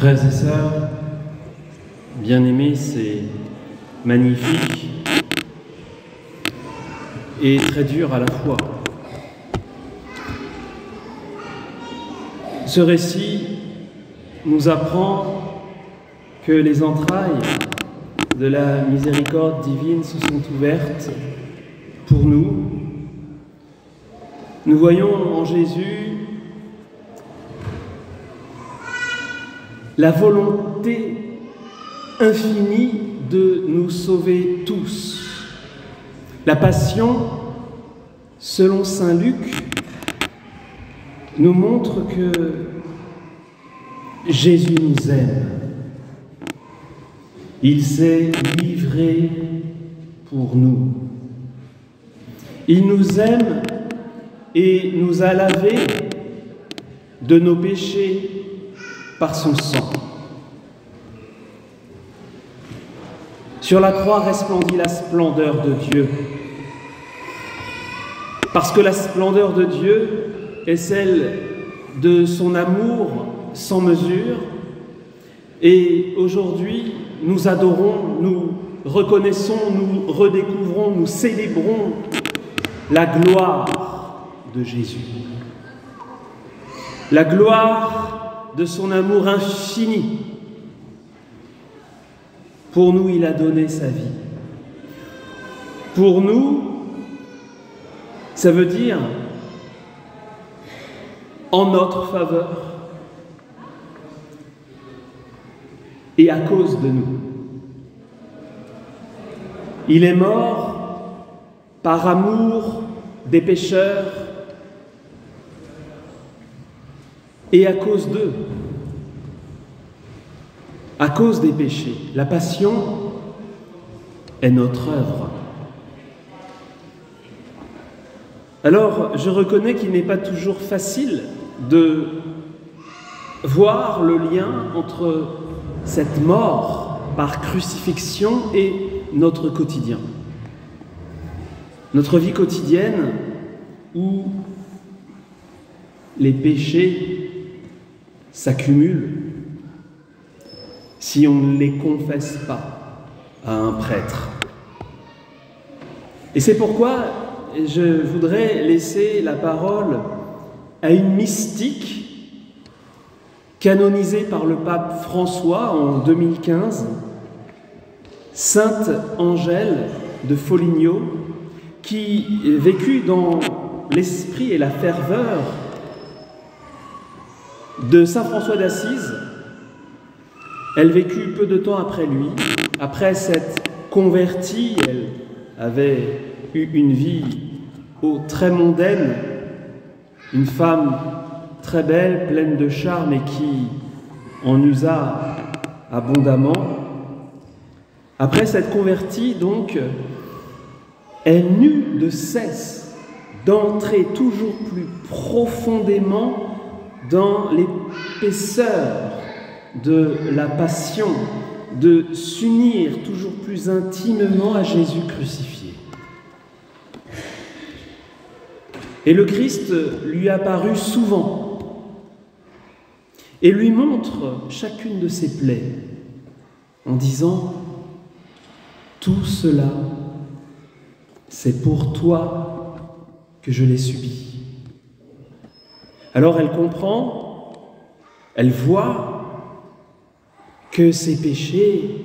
Frères et sœurs, bien-aimés, c'est magnifique et très dur à la fois. Ce récit nous apprend que les entrailles de la miséricorde divine se sont ouvertes pour nous. Nous voyons en Jésus la volonté infinie de nous sauver tous. La Passion, selon saint Luc, nous montre que Jésus nous aime. Il s'est livré pour nous. Il nous aime et nous a lavés de nos péchés par son sang. Sur la croix resplendit la splendeur de Dieu, parce que la splendeur de Dieu est celle de son amour sans mesure. Et aujourd'hui, nous adorons, nous reconnaissons, nous redécouvrons, nous célébrons la gloire de Jésus. La gloire de son amour infini. Pour nous, il a donné sa vie. Pour nous, ça veut dire en notre faveur et à cause de nous. Il est mort par amour des pécheurs et à cause d'eux, à cause des péchés. La Passion est notre œuvre. Alors, je reconnais qu'il n'est pas toujours facile de voir le lien entre cette mort par crucifixion et notre quotidien. Notre vie quotidienne où les péchés s'accumulent si on ne les confesse pas à un prêtre. Et c'est pourquoi je voudrais laisser la parole à une mystique canonisée par le pape François en 2015, Sainte Angèle de Foligno, qui vécut dans l'esprit et la ferveur de saint François d'Assise. Elle vécut peu de temps après lui. Après s'être convertie, elle avait eu une vie très mondaine, une femme très belle, pleine de charme et qui en usa abondamment. Après s'être convertie, donc, elle n'eut de cesse d'entrer toujours plus profondément dans l'épaisseur de la Passion, de s'unir toujours plus intimement à Jésus crucifié. Et le Christ lui apparut souvent et lui montre chacune de ses plaies en disant « Tout cela, c'est pour toi que je l'ai subi. » Alors elle comprend, elle voit que ses péchés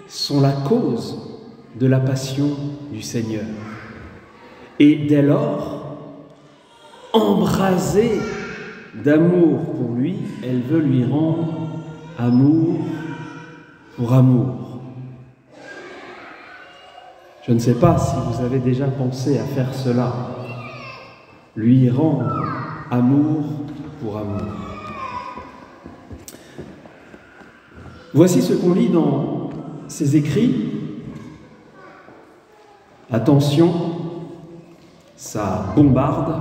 sont la cause de la passion du Seigneur. Et dès lors, embrasée d'amour pour lui, elle veut lui rendre amour pour amour. Je ne sais pas si vous avez déjà pensé à faire cela, lui rendre amour pour amour. Voici ce qu'on lit dans ses écrits. Attention, ça bombarde.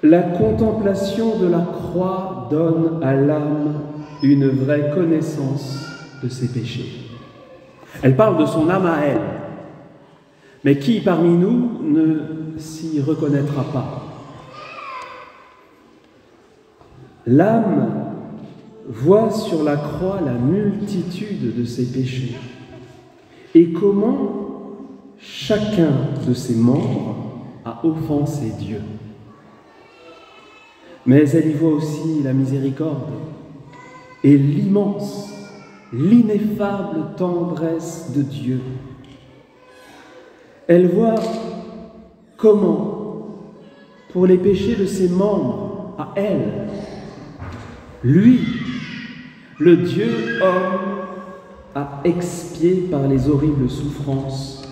La contemplation de la croix donne à l'âme une vraie connaissance de ses péchés. Elle parle de son âme à elle. Mais qui parmi nous ne s'y reconnaîtra pas? L'âme voit sur la croix la multitude de ses péchés et comment chacun de ses membres a offensé Dieu. Mais elle y voit aussi la miséricorde et l'immense, l'ineffable tendresse de Dieu. Elle voit comment, pour les péchés de ses membres, à elle, lui, le Dieu homme, a expié par les horribles souffrances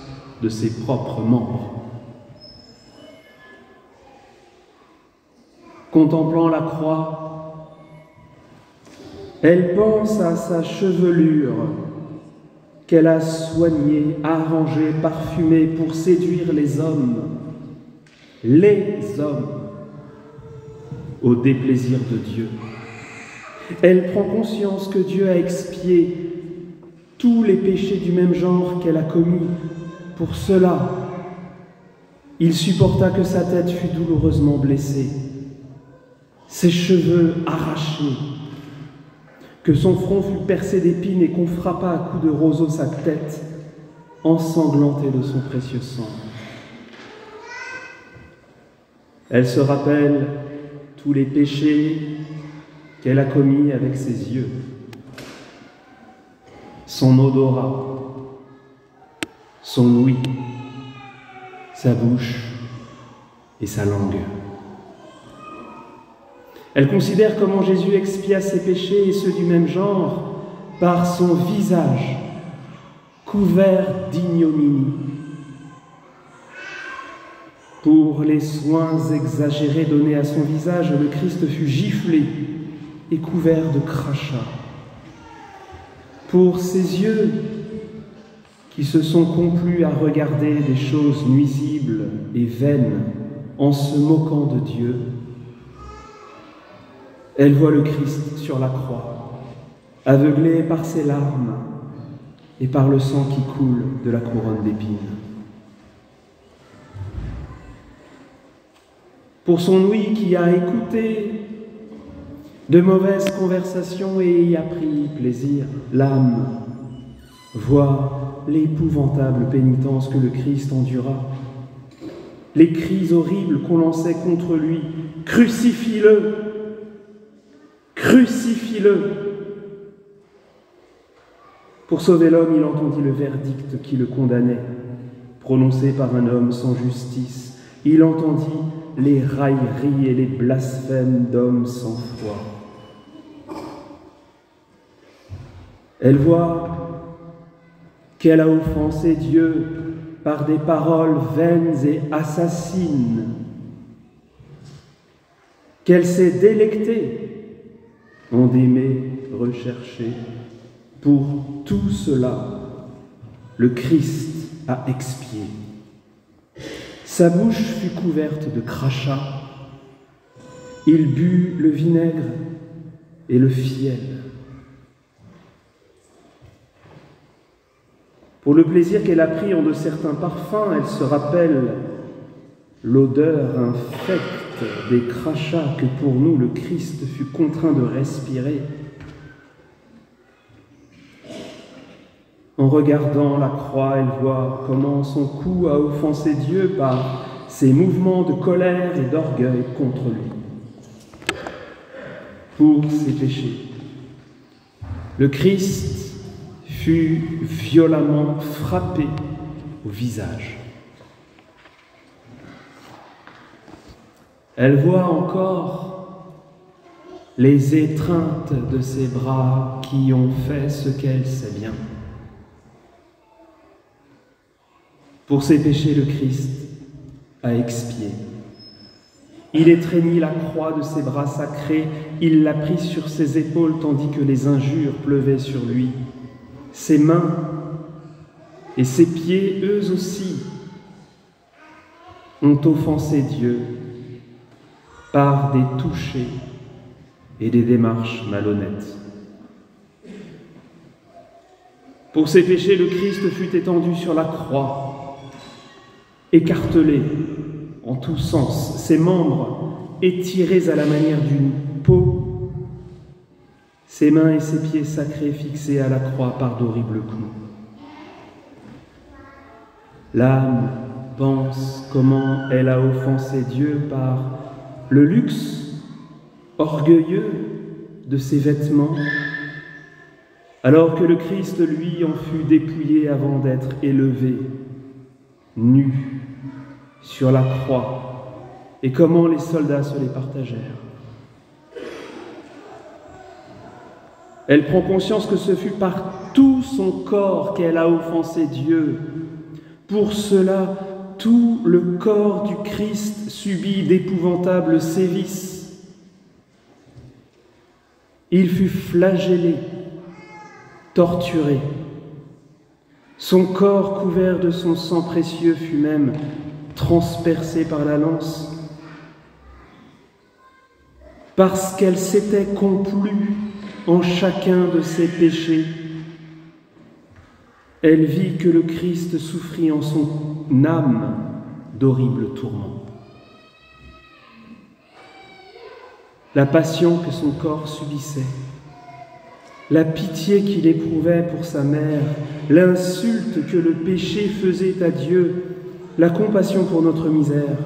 de ses propres membres. Contemplant la croix, elle pense à sa chevelure qu'elle a soignée, arrangée, parfumée pour séduire les hommes, au déplaisir de Dieu. Elle prend conscience que Dieu a expié tous les péchés du même genre qu'elle a commis. Pour cela, il supporta que sa tête fût douloureusement blessée, ses cheveux arrachés, que son front fût percé d'épines et qu'on frappât à coups de roseau sa tête, ensanglantée de son précieux sang. Elle se rappelle tous les péchés qu'elle a commis avec ses yeux, son odorat, son ouïe, sa bouche et sa langue. Elle considère comment Jésus expia ses péchés et ceux du même genre par son visage couvert d'ignominie. Pour les soins exagérés donnés à son visage, le Christ fut giflé et couvert de crachats. Pour ses yeux, qui se sont complus à regarder des choses nuisibles et vaines en se moquant de Dieu, elle voit le Christ sur la croix, aveuglé par ses larmes et par le sang qui coule de la couronne d'épines. Pour son ouïe qui a écouté de mauvaises conversations et y a pris plaisir, l'âme voit l'épouvantable pénitence que le Christ endura, les cris horribles qu'on lançait contre lui. « Crucifie-le ! Crucifie-le » Pour sauver l'homme, il entendit le verdict qui le condamnait, prononcé par un homme sans justice. Il entendit les railleries et les blasphèmes d'hommes sans foi. Elle voit qu'elle a offensé Dieu par des paroles vaines et assassines, qu'elle s'est délectée en d'aimer rechercher. Pour tout cela, le Christ a expié. Sa bouche fut couverte de crachats. Il but le vinaigre et le fiel. Pour le plaisir qu'elle a pris en de certains parfums, elle se rappelle l'odeur infecte des crachats que pour nous le Christ fut contraint de respirer. En regardant la croix, elle voit comment son cou a offensé Dieu par ses mouvements de colère et d'orgueil contre lui. Pour ses péchés, le Christ fut violemment frappé au visage. Elle voit encore les étreintes de ses bras qui ont fait ce qu'elle sait bien. Pour ses péchés, le Christ a expié. Il étreignit la croix de ses bras sacrés, il l'a pris sur ses épaules tandis que les injures pleuvaient sur lui. Ses mains et ses pieds, eux aussi, ont offensé Dieu par des touchés et des démarches malhonnêtes. Pour ses péchés, le Christ fut étendu sur la croix, écartelé en tous sens, ses membres étirés à la manière d'une peau ses mains et ses pieds sacrés fixés à la croix par d'horribles coups. L'âme pense comment elle a offensé Dieu par le luxe orgueilleux de ses vêtements, alors que le Christ, lui, en fut dépouillé avant d'être élevé, nu, sur la croix, et comment les soldats se les partagèrent. Elle prend conscience que ce fut par tout son corps qu'elle a offensé Dieu. Pour cela, tout le corps du Christ subit d'épouvantables sévices. Il fut flagellé, torturé. Son corps couvert de son sang précieux fut même transpercé par la lance. Parce qu'elle s'était complue en chacun de ses péchés, elle vit que le Christ souffrit en son âme d'horribles tourments. La passion que son corps subissait, la pitié qu'il éprouvait pour sa mère, l'insulte que le péché faisait à Dieu, la compassion pour notre misère,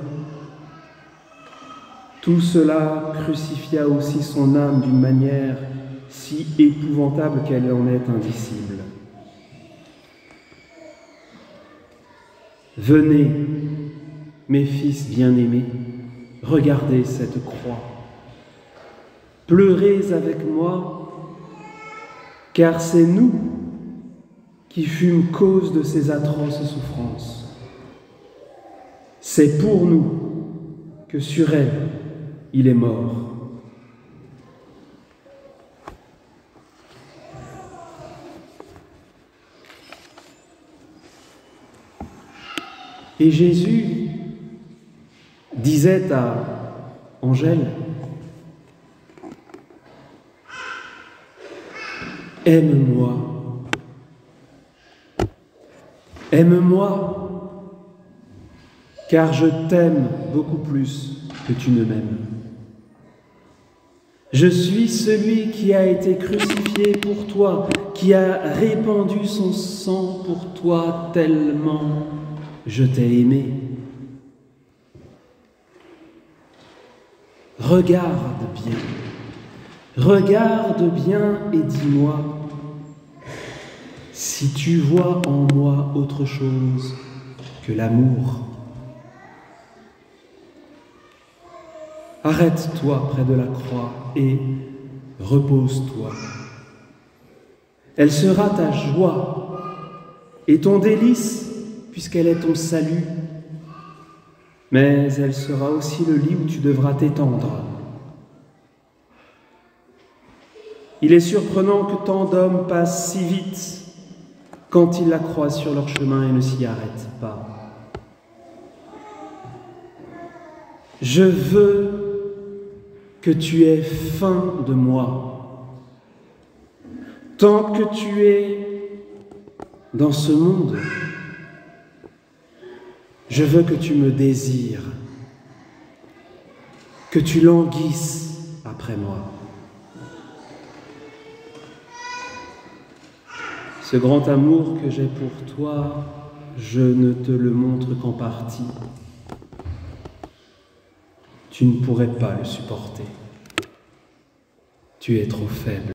tout cela crucifia aussi son âme d'une manière si épouvantable qu'elle en est indicible. Venez, mes fils bien-aimés, regardez cette croix. Pleurez avec moi, car c'est nous qui fûmes cause de ces atroces souffrances. C'est pour nous que sur elle, il est mort. Et Jésus disait à Angèle, « Aime-moi, aime-moi, car je t'aime beaucoup plus que tu ne m'aimes. Je suis celui qui a été crucifié pour toi, qui a répandu son sang pour toi tellement je t'ai aimé. Regarde bien et dis-moi si tu vois en moi autre chose que l'amour. Arrête-toi près de la croix et repose-toi. Elle sera ta joie et ton délice, puisqu'elle est ton salut, mais elle sera aussi le lit où tu devras t'étendre. Il est surprenant que tant d'hommes passent si vite quand ils la croisent sur leur chemin et ne s'y arrêtent pas. Je veux que tu aies faim de moi. Tant que tu es dans ce monde, je veux que tu me désires, que tu languisses après moi. Ce grand amour que j'ai pour toi, je ne te le montre qu'en partie. Tu ne pourrais pas le supporter. Tu es trop faible.